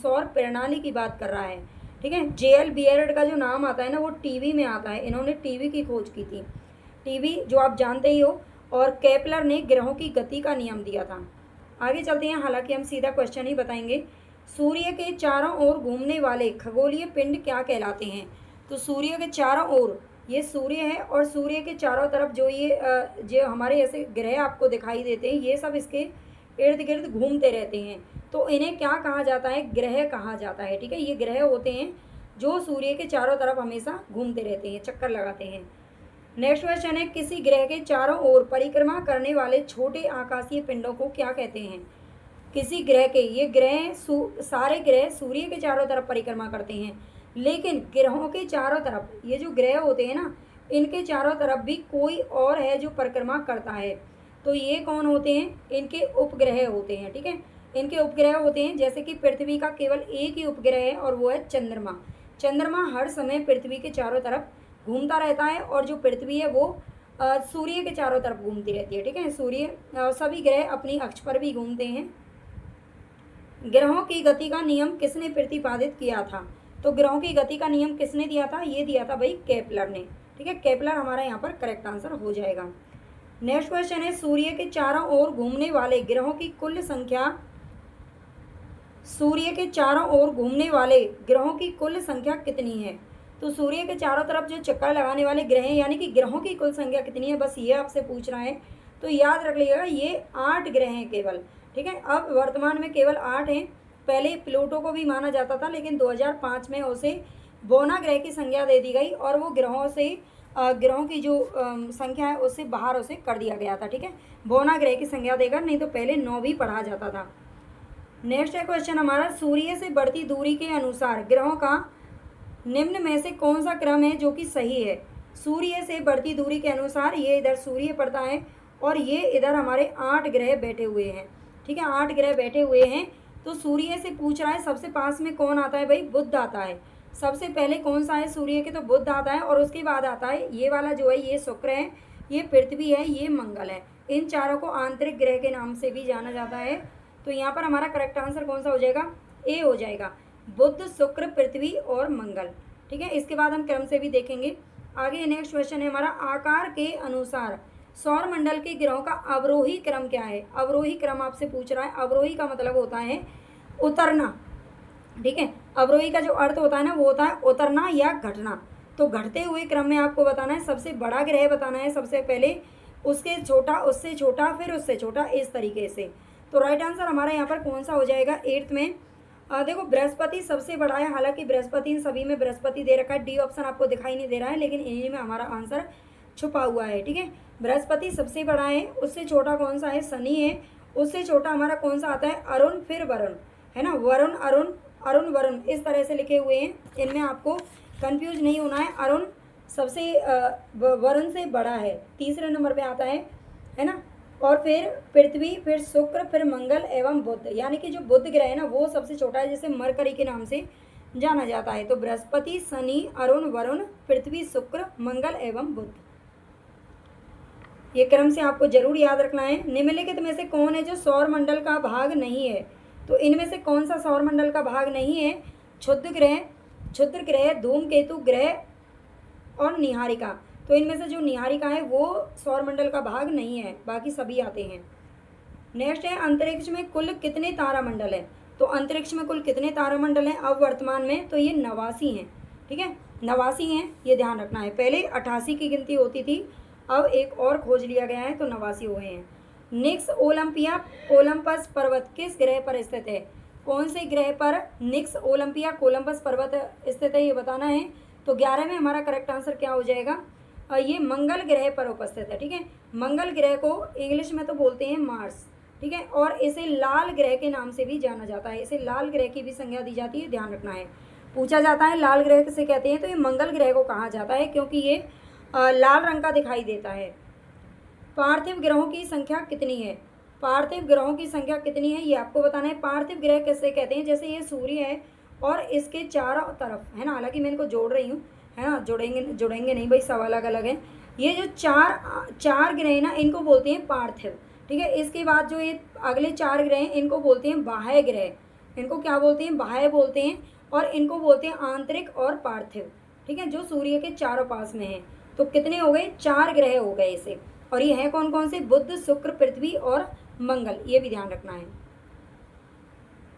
सौर प्रणाली की बात कर रहा है। ठीक है, जेएल बियर्ड का जो नाम आता है ना वो टीवी में आता है, इन्होंने टीवी की खोज की थी, टीवी जो आप जानते ही हो। और केपलर ने ग्रहों की गति का नियम दिया था। आगे चलते हैं, हालांकि हम सीधा क्वेश्चन ही बताएंगे। सूर्य के चारों ओर घूमने वाले खगोलीय पिंड क्या कहलाते हैं? तो सूर्य के चारों ओर, ये सूर्य है और सूर्य के चारों तरफ जो हमारे ऐसे ग्रह आपको दिखाई देते हैं, ये सब इसके इर्द गिर्द घूमते रहते हैं, तो इन्हें क्या कहा जाता है? ग्रह कहा जाता है। ठीक है, ये ग्रह होते हैं जो सूर्य के चारों तरफ हमेशा घूमते रहते हैं, चक्कर लगाते हैं। नेक्स्ट क्वेश्चन है, किसी ग्रह के चारों ओर परिक्रमा करने वाले छोटे आकाशीय पिंडों को क्या कहते हैं? किसी ग्रह के, ये ग्रह सारे ग्रह सूर्य के चारों तरफ परिक्रमा करते हैं, लेकिन ग्रहों के चारों तरफ ये जो ग्रह होते हैं ना, इनके चारों तरफ भी कोई और है जो परिक्रमा करता है। तो ये कौन होते हैं? इनके उपग्रह होते हैं। ठीक है, इनके उपग्रह होते हैं, जैसे कि पृथ्वी का केवल एक ही उपग्रह है और वो है चंद्रमा। चंद्रमा हर समय पृथ्वी के चारों तरफ घूमता रहता है और जो पृथ्वी है वो सूर्य के चारों तरफ घूमती रहती है। ठीक है, सूर्य सभी ग्रह अपनी अक्ष पर भी घूमते हैं। ग्रहों की गति का नियम किसने प्रतिपादित किया था? तो ग्रहों की गति का नियम किसने दिया था? ये दिया था भाई केपलर ने। ठीक है, केपलर हमारा यहाँ पर करेक्ट आंसर हो जाएगा। नेक्स्ट क्वेश्चन है, सूर्य के चारों ओर घूमने वाले ग्रहों की कुल संख्या, सूर्य के चारों ओर घूमने वाले ग्रहों की कुल संख्या कितनी है? तो सूर्य के चारों तरफ जो चक्कर लगाने वाले ग्रह हैं, यानी कि ग्रहों की कुल संख्या कितनी है, बस ये आपसे पूछ रहा है। तो याद रख लीजिएगा, ये 8 ग्रह हैं केवल। ठीक है, अब वर्तमान में केवल 8 हैं। पहले प्लूटो को भी माना जाता था, लेकिन 2005 में उसे बोना ग्रह की संज्ञा दे दी गई और वो ग्रहों की जो संख्या है उससे बाहर उसे कर दिया गया था। ठीक है, बोना ग्रह की संज्ञा देकर, नहीं तो पहले 9 भी पढ़ा जाता था। नेक्स्ट है क्वेश्चन हमारा, सूर्य से बढ़ती दूरी के अनुसार ग्रहों का निम्न में से कौन सा क्रम है जो कि सही है? सूर्य से बढ़ती दूरी के अनुसार, ये इधर सूर्य पड़ता है और ये इधर हमारे 8 ग्रह बैठे हुए हैं। ठीक है, 8 ग्रह बैठे हुए हैं, तो सूर्य से पूछ रहा है सबसे पास में कौन आता है? भाई बुध आता है। सबसे पहले कौन सा है सूर्य के? तो बुध आता है, और उसके बाद आता है ये वाला जो है, ये शुक्र है, ये पृथ्वी है, ये मंगल है। इन चारों को आंतरिक ग्रह के नाम से भी जाना जाता है। तो यहाँ पर हमारा करेक्ट आंसर कौन सा हो जाएगा? ए हो जाएगा, बुध, शुक्र, पृथ्वी और मंगल। ठीक है, इसके बाद हम क्रम से भी देखेंगे। आगे नेक्स्ट क्वेश्चन है हमारा, आकार के अनुसार सौर मंडल के ग्रहों का अवरोही क्रम क्या है? अवरोही क्रम आपसे पूछ रहा है। अवरोही का मतलब होता है उतरना। ठीक है, अवरोही का जो अर्थ होता है ना, वो होता है उतरना या घटना। तो घटते हुए क्रम में आपको बताना है, सबसे बड़ा ग्रह बताना है सबसे पहले, उसके छोटा, उससे छोटा, फिर उससे छोटा, इस तरीके से। तो राइट आंसर हमारा यहाँ पर कौन सा हो जाएगा? 8th में देखो बृहस्पति सबसे बड़ा है, हालांकि बृहस्पति इन सभी में बृहस्पति दे रखा है। डी ऑप्शन आपको दिखाई नहीं दे रहा है, लेकिन इन्हीं में हमारा आंसर छुपा हुआ है। ठीक है, बृहस्पति सबसे बड़ा है, उससे छोटा कौन सा है? शनि है, उससे छोटा हमारा कौन सा आता है? अरुण, फिर वरुण, है ना, वरुण, अरुण, अरुण, वरुण, इस तरह से लिखे हुए हैं। इनमें आपको कंफ्यूज नहीं होना है। अरुण सबसे वरुण से बड़ा है, तीसरे नंबर पे आता है ना, और फिर पृथ्वी, फिर शुक्र, फिर मंगल एवं बुध, यानी कि जो बुध ग्रह है ना वो सबसे छोटा है, जिसे मरकरी के नाम से जाना जाता है। तो बृहस्पति, शनि, अरुण, वरुण, पृथ्वी, शुक्र, मंगल एवं बुध, ये क्रम से आपको जरूर याद रखना है। निम्नलिखित में से कौन है जो सौर मंडल का भाग नहीं है? तो इनमें से कौन सा सौर मंडल का भाग नहीं है? क्षुद्र ग्रह, धूमकेतु ग्रह और निहारिका। तो इनमें से जो निहारिका है वो सौर मंडल का भाग नहीं है, बाकी सभी आते हैं। नेक्स्ट है, अंतरिक्ष में कुल कितने तारामंडल हैं? तो अंतरिक्ष में कुल कितने तारामंडल हैं अब वर्तमान में? तो ये 89 हैं। ठीक है, 89 हैं, ये ध्यान रखना है। पहले 88 की गिनती होती थी, अब एक और खोज लिया गया है, तो 89 हुए हैं। निक्स ओलंपस पर्वत किस ग्रह पर स्थित है? कौन से ग्रह पर निक्स ओलंपस पर्वत स्थित है, ये बताना है। तो 11 में हमारा करेक्ट आंसर क्या हो जाएगा? ये मंगल ग्रह पर उपस्थित है। ठीक है, मंगल ग्रह को इंग्लिश में तो बोलते हैं मार्स। ठीक है, और इसे लाल ग्रह के नाम से भी जाना जाता है, इसे लाल ग्रह की भी संज्ञा दी जाती है, ध्यान रखना है। पूछा जाता है लाल ग्रह किसे कहते हैं, तो ये मंगल ग्रह को कहा जाता है, क्योंकि ये लाल रंग का दिखाई देता है। पार्थिव ग्रहों की संख्या कितनी है? पार्थिव ग्रहों की संख्या कितनी है ये आपको बताना है। पार्थिव ग्रह किसे कहते हैं? जैसे ये सूर्य है और इसके चारों तरफ, है ना, हालांकि मैं इनको जोड़ रही हूँ, है ना, जुड़ेंगे नहीं भाई, सब अलग अलग हैं। ये जो चार ग्रह हैं ना, इनको बोलते हैं पार्थिव। ठीक है, इसके बाद जो ये अगले 4 ग्रह हैं, इनको बोलते हैं बाह्य ग्रह। इनको क्या बोलते हैं, बाह्य बोलते हैं, और इनको बोलते हैं आंतरिक और पार्थिव, ठीक है, जो सूर्य के चारों पास में हैं। तो कितने हो गए, 4 ग्रह हो गए इसे। और ये हैं कौन कौन से, बुध, शुक्र, पृथ्वी और मंगल, ये भी ध्यान रखना है।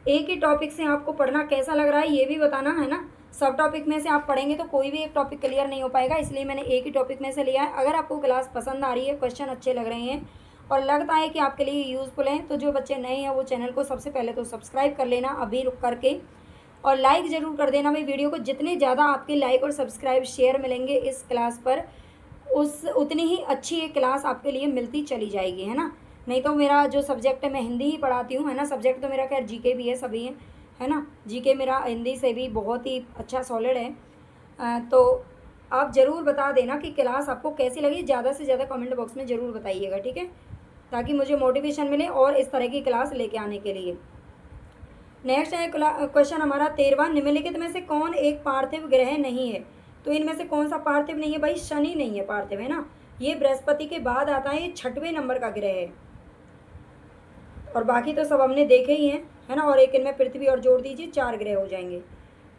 एक ही टॉपिक से आपको पढ़ना कैसा लग रहा है ये भी बताना है ना। सब टॉपिक में से आप पढ़ेंगे तो कोई भी एक टॉपिक क्लियर नहीं हो पाएगा, इसलिए मैंने एक ही टॉपिक में से लिया है। अगर आपको क्लास पसंद आ रही है, क्वेश्चन अच्छे लग रहे हैं और लगता है कि आपके लिए यूज़फुल हैं, तो जो बच्चे नए हैं वो चैनल को सबसे पहले तो सब्सक्राइब कर लेना अभी रुक करके, और लाइक ज़रूर कर देना भाई वीडियो को। जितने ज़्यादा आपके लाइक और सब्सक्राइब शेयर मिलेंगे इस क्लास पर, उतनी ही अच्छी ये क्लास आपके लिए मिलती चली जाएगी, है ना। नहीं तो मेरा जो सब्जेक्ट है, मैं हिंदी ही पढ़ाती हूँ, है ना। सब्जेक्ट तो मेरा खैर जीके भी है, सभी है ना। जीके मेरा हिंदी से भी बहुत ही अच्छा सॉलिड है। तो आप ज़रूर बता देना कि क्लास आपको कैसी लगी, ज़्यादा से ज़्यादा कमेंट बॉक्स में ज़रूर बताइएगा, ठीक है, ताकि मुझे मोटिवेशन मिले और इस तरह की क्लास लेके आने के लिए। नेक्स्ट है क्वेश्चन हमारा 13वां, निम्नलिखित में से कौन एक पार्थिव ग्रह नहीं है। तो इनमें से कौन सा पार्थिव नहीं है भाई, शनि नहीं है पार्थिव, है ना। ये बृहस्पति के बाद आता है, ये 6वें नंबर का ग्रह है, और बाकी तो सब हमने देखे ही हैं, है ना। और एक इनमें पृथ्वी और जोड़ दीजिए, 4 ग्रह हो जाएंगे।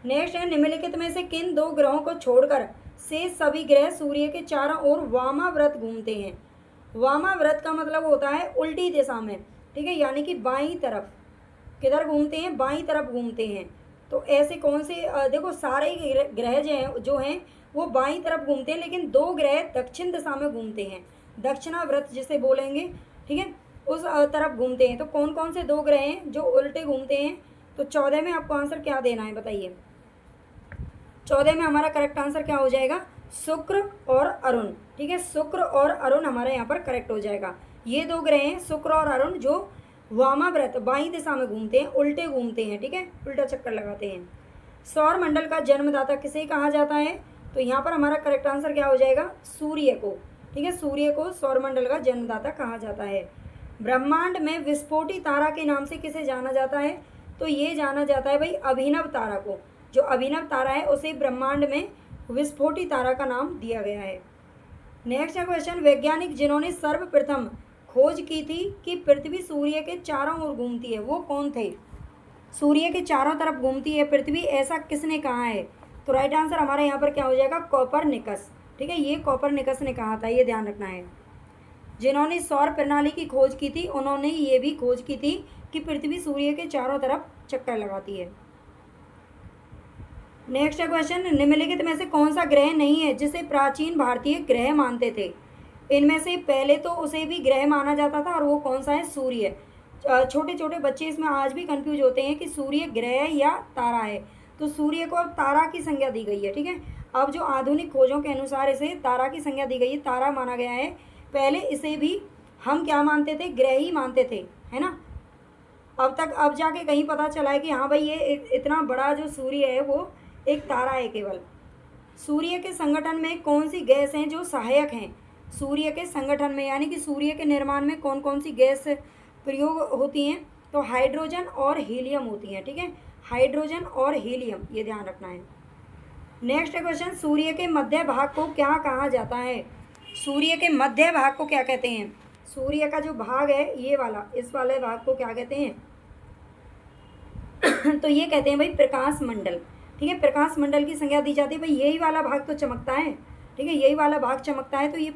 नेक्स्ट है, निम्नलिखित में से किन 2 ग्रहों को छोड़कर से सभी ग्रह सूर्य के चारों ओर वामाव्रत घूमते हैं। वामाव्रत का मतलब होता है उल्टी दिशा में, ठीक है, यानी कि बाईं तरफ। किधर घूमते हैं, बाईं तरफ घूमते हैं। तो ऐसे कौन से, देखो सारे ग्रह जो हैं वो बाईं तरफ घूमते हैं, लेकिन 2 ग्रह दक्षिण दिशा में घूमते हैं, दक्षिणाव्रत जिसे बोलेंगे, ठीक है, उस तरफ घूमते हैं। तो कौन कौन से 2 ग्रह हैं जो उल्टे घूमते हैं। तो 14 में आपको आंसर क्या देना है बताइए। 14 में हमारा करेक्ट आंसर क्या हो जाएगा, शुक्र और अरुण, ठीक है, शुक्र और अरुण हमारे यहाँ पर करेक्ट हो जाएगा। ये 2 ग्रह हैं शुक्र और अरुण, जो वामाव्रत बाईं दिशा में घूमते हैं, उल्टे घूमते हैं, ठीक है, उल्टा चक्कर लगाते हैं। सौर मंडल का जन्मदाता किसे कहा जाता है। तो यहाँ पर हमारा करेक्ट आंसर क्या हो जाएगा, सूर्य को, ठीक है, सूर्य को सौर मंडल का जन्मदाता कहा जाता है। ब्रह्मांड में विस्फोटी तारा के नाम से किसे जाना जाता है। तो ये जाना जाता है भाई अभिनव तारा को। जो अभिनव तारा है उसे ब्रह्मांड में विस्फोटी तारा का नाम दिया गया है। नेक्स्ट है क्वेश्चन, वैज्ञानिक जिन्होंने सर्वप्रथम खोज की थी कि पृथ्वी सूर्य के चारों ओर घूमती है, वो कौन थे। सूर्य के चारों तरफ घूमती है पृथ्वी, ऐसा किसने कहा है। तो राइट आंसर हमारे यहाँ पर क्या हो जाएगा, कोपरनिकस, ठीक है, ये कोपरनिकस ने कहा था, ये ध्यान रखना है। जिन्होंने सौर प्रणाली की खोज की थी उन्होंने ये भी खोज की थी कि पृथ्वी सूर्य के चारों तरफ चक्कर लगाती है। नेक्स्ट क्वेश्चन, निम्नलिखित में से कौन सा ग्रह नहीं है जिसे प्राचीन भारतीय ग्रह मानते थे। इनमें से पहले तो उसे भी ग्रह माना जाता था, और वो कौन सा है, सूर्य। छोटे छोटे बच्चे इसमें आज भी कंफ्यूज होते हैं कि सूर्य ग्रह या तारा है। तो सूर्य को अब तारा की संज्ञा दी गई है, ठीक है। अब जो आधुनिक खोजों के अनुसार इसे तारा की संज्ञा दी गई है, तारा माना गया है। पहले इसे भी हम क्या मानते थे, ग्रह ही मानते थे, है ना। अब जाके कहीं पता चला है कि हाँ भाई ये इतना बड़ा जो सूर्य है वो एक तारा है केवल। सूर्य के संगठन में कौन सी गैस हैं जो सहायक हैं। सूर्य के संगठन में यानी कि सूर्य के निर्माण में कौन कौन सी गैस प्रयोग होती हैं। तो हाइड्रोजन और हीलियम होती हैं, ठीक है, हाइड्रोजन और हीलियम, ये ध्यान रखना है। नेक्स्ट क्वेश्चन, सूर्य के मध्य भाग को क्या कहा जाता है। सूर्य के मध्य भाग को क्या कहते हैं। सूर्य का जो भाग है ये वाला, इस वाले भाग को क्या कहते हैं तो ये कहते हैं भाई प्रकाश मंडल, ठीक है, प्रकाश मंडल की संज्ञा दी जाती है। भाई यही वाला भाग तो चमकता है, ठीक है, यही वाला भाग चमकता है, तो ये